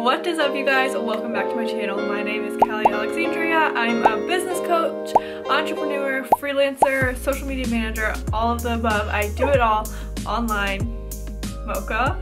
What is up, you guys? Welcome back to my channel. My name is Kali.alexandria. I'm a business coach, entrepreneur, freelancer, social media manager, all of the above. I do it all online. Mocha,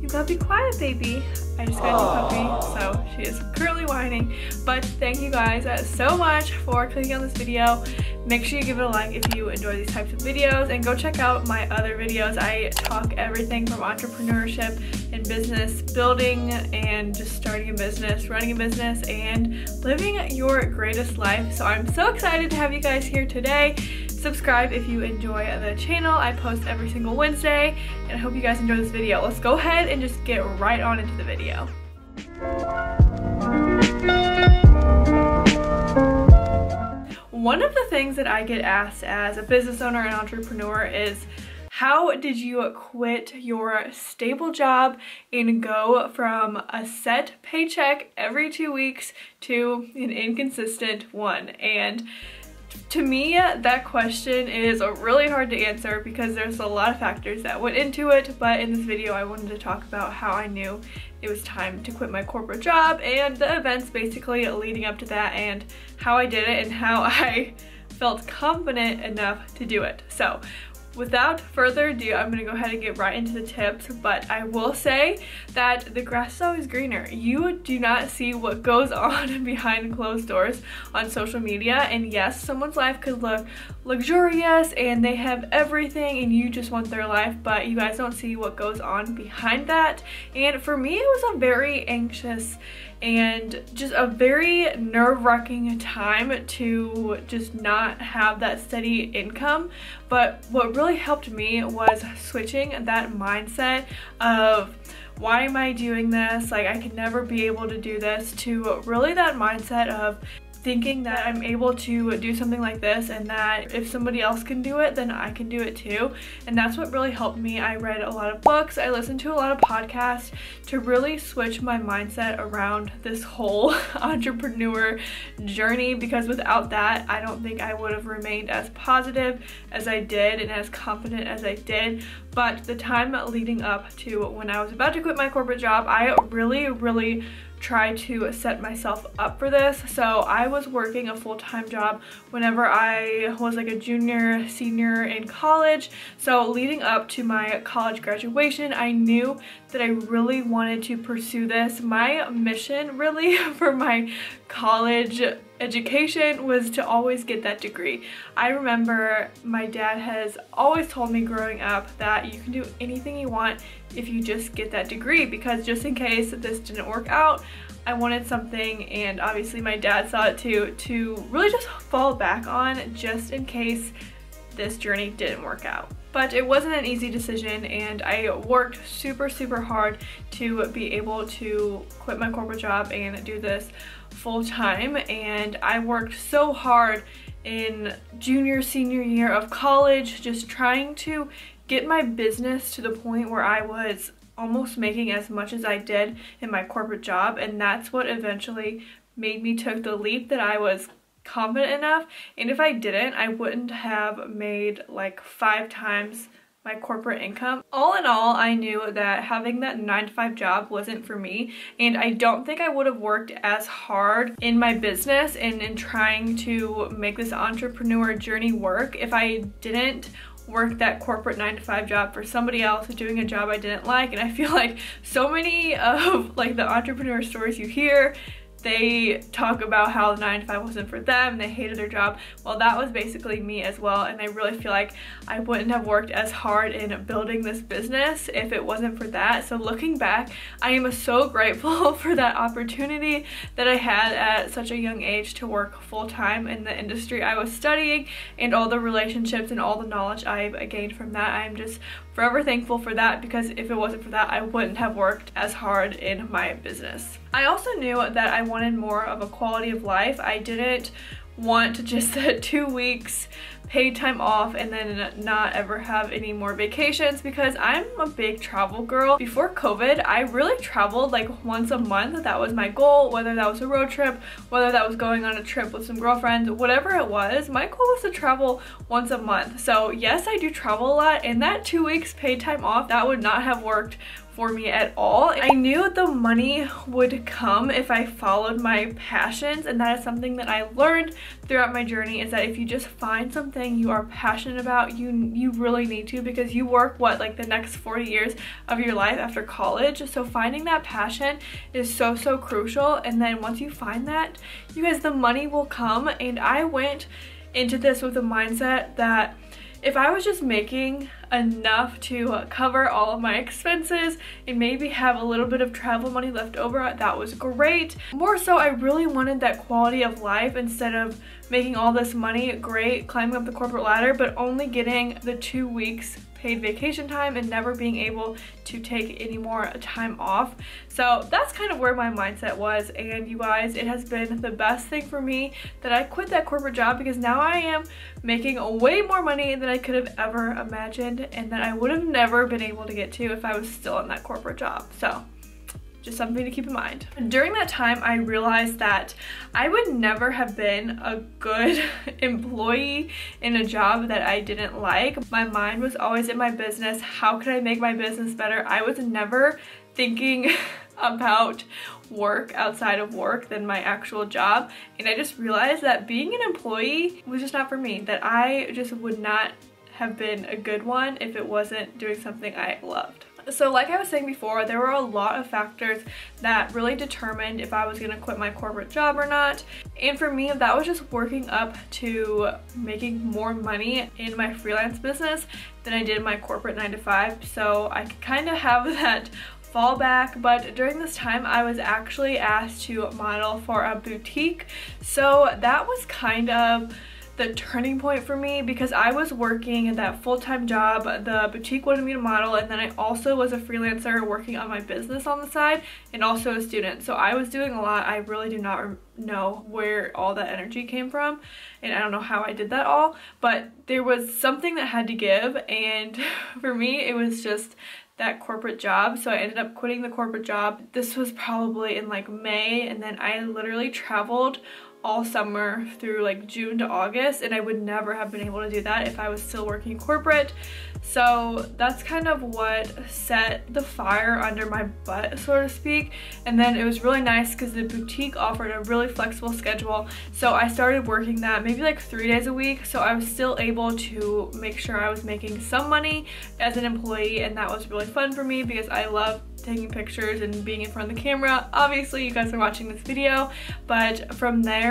you gotta be quiet, baby. I just got a new puppy, so she is currently whining. But thank you guys so much for clicking on this video. Make sure you give it a like if you enjoy these types of videos, and go check out my other videos. I talk everything from entrepreneurship and business building and just starting a business, running a business, and living your greatest life. So I'm so excited to have you guys here today. Subscribe if you enjoy the channel. I post every single Wednesday, and I hope you guys enjoy this video. Let's go ahead and just get right on into the video. One of the things that I get asked as a business owner and entrepreneur is, how did you quit your stable job and go from a set paycheck every 2 weeks to an inconsistent one? And to me, that question is really hard to answer because there's a lot of factors that went into it, but in this video I wanted to talk about how I knew it was time to quit my corporate job and the events basically leading up to that, and how I did it and how I felt confident enough to do it. So without further ado, I'm gonna go ahead and get right into the tips, but I will say that the grass is always greener. You do not see what goes on behind closed doors on social media, and yes, someone's life could look luxurious and they have everything and you just want their life, but you guys don't see what goes on behind that. And for me, it was a very anxious and just a very nerve-wracking time to just not have that steady income. But what really helped me was switching that mindset of, why am I doing this? Like, I could never be able to do this, to really that mindset of thinking that I'm able to do something like this, and that if somebody else can do it, then I can do it too. And that's what really helped me. I read a lot of books, I listened to a lot of podcasts to really switch my mindset around this whole entrepreneur journey, because without that, I don't think I would have remained as positive as I did and as confident as I did. But the time leading up to when I was about to quit my corporate job, I really try to set myself up for this. So I was working a full-time job whenever I was like a junior, senior in college. So leading up to my college graduation, I knew that I really wanted to pursue this. My mission really for my college education was to always get that degree. I remember my dad has always told me growing up that you can do anything you want if you just get that degree, because just in case this didn't work out, I wanted something, and obviously my dad saw it too, to really just fall back on just in case this journey didn't work out. But it wasn't an easy decision, and I worked super hard to be able to quit my corporate job and do this full time. And I worked so hard in junior, senior year of college, just trying to get my business to the point where I was almost making as much as I did in my corporate job. And that's what eventually made me take the leap that I was confident enough. And if I didn't, I wouldn't have made like 5 times my corporate income. All in all, I knew that having that 9-to-5 job wasn't for me, and I don't think I would have worked as hard in my business and in trying to make this entrepreneur journey work if I didn't work that corporate 9-to-5 job for somebody else doing a job I didn't like. And I feel like so many of like the entrepreneur stories you hear, they talk about how the 9-to-5 wasn't for them, they hated their job. Well, that was basically me as well, and I really feel like I wouldn't have worked as hard in building this business if it wasn't for that. So looking back, I am so grateful for that opportunity that I had at such a young age to work full-time in the industry I was studying, and all the relationships and all the knowledge I've gained from that. I am just forever thankful for that, because if it wasn't for that, I wouldn't have worked as hard in my business. I also knew that I wanted more of a quality of life. I didn't want just the 2 weeks paid time off and then not ever have any more vacations, because I'm a big travel girl. Before COVID, I really traveled like once a month. That was my goal, whether that was a road trip, whether that was going on a trip with some girlfriends, whatever it was, my goal was to travel once a month. So yes, I do travel a lot, and that 2 weeks paid time off, that would not have worked for me at all. I knew the money would come if I followed my passions, and that is something that I learned throughout my journey, is that if you just find something you are passionate about, you really need to, because you work like the next 40 years of your life after college. So finding that passion is so crucial. And then once you find that, you guys, the money will come. And I went into this with a mindset that if I was just making enough to cover all of my expenses and maybe have a little bit of travel money left over, that was great. More so, I really wanted that quality of life instead of making all this money, great, climbing up the corporate ladder, but only getting the 2 weeks paid vacation time and never being able to take any more time off. So that's kind of where my mindset was. And you guys, it has been the best thing for me that I quit that corporate job, because now I am making way more money than I could have ever imagined, and that I would have never been able to get to if I was still in that corporate job. So just something to keep in mind. During that time, I realized that I would never have been a good employee in a job that I didn't like. My mind was always in my business. How could I make my business better? I was never thinking about work outside of work than my actual job. And I just realized that being an employee was just not for me, that I just would not have been a good one if it wasn't doing something I loved. So like I was saying before, there were a lot of factors that really determined if I was going to quit my corporate job or not. And for me, that was just working up to making more money in my freelance business than I did in my corporate 9-to-5. So I could kind of have that fallback. But during this time, I was actually asked to model for a boutique. So that was kind of the turning point for me, because I was working in that full-time job. The boutique wanted me to model, and then I also was a freelancer working on my business on the side, and also a student. So I was doing a lot. I really do not know where all that energy came from, and I don't know how I did that all, but there was something that had to give. And for me, it was just that corporate job. So I ended up quitting the corporate job. This was probably in like May, and then I literally traveled all summer through like June to August, and I would never have been able to do that if I was still working corporate. So that's kind of what set the fire under my butt, so to speak. And then it was really nice because the boutique offered a really flexible schedule, so I started working that maybe like 3 days a week. So I was still able to make sure I was making some money as an employee, and that was really fun for me because I love taking pictures and being in front of the camera. Obviously you guys are watching this video, but from there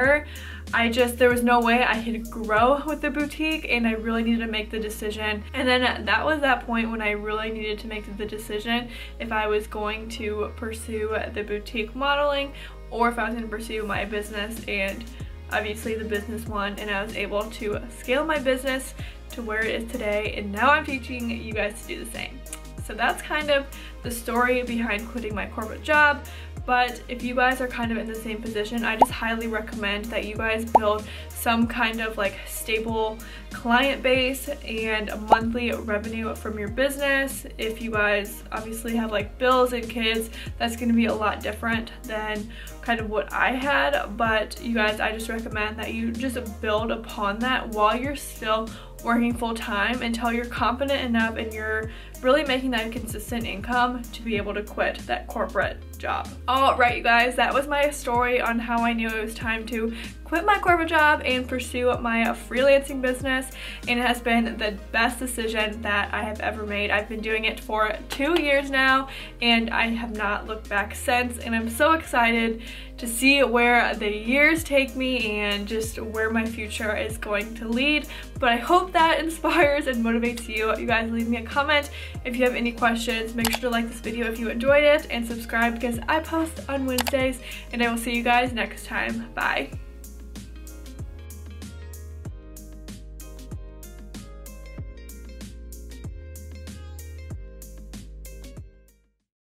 there was no way I could grow with the boutique, and I really needed to make the decision. And then that was that point when I really needed to make the decision if I was going to pursue the boutique modeling or if I was going to pursue my business. And obviously the business won, and I was able to scale my business to where it is today, and now I'm teaching you guys to do the same. So that's kind of the story behind quitting my corporate job. But if you guys are kind of in the same position, I just highly recommend that you guys build some kind of like stable client base and a monthly revenue from your business. If you guys obviously have like bills and kids, that's going to be a lot different than kind of what I had. But you guys, I just recommend that you just build upon that while you're still working full-time until you're confident enough and you're really making that consistent income to be able to quit that corporate job. All right, you guys, that was my story on how I knew it was time to quit my corporate job and pursue my freelancing business, and it has been the best decision that I have ever made. I've been doing it for 2 years now, and I have not looked back since, and I'm so excited to see where the years take me and just where my future is going to lead. But I hope that inspires and motivates you. You guys leave me a comment if you have any questions. Make sure to like this video if you enjoyed it, and subscribe because I post on Wednesdays, and I will see you guys next time. Bye.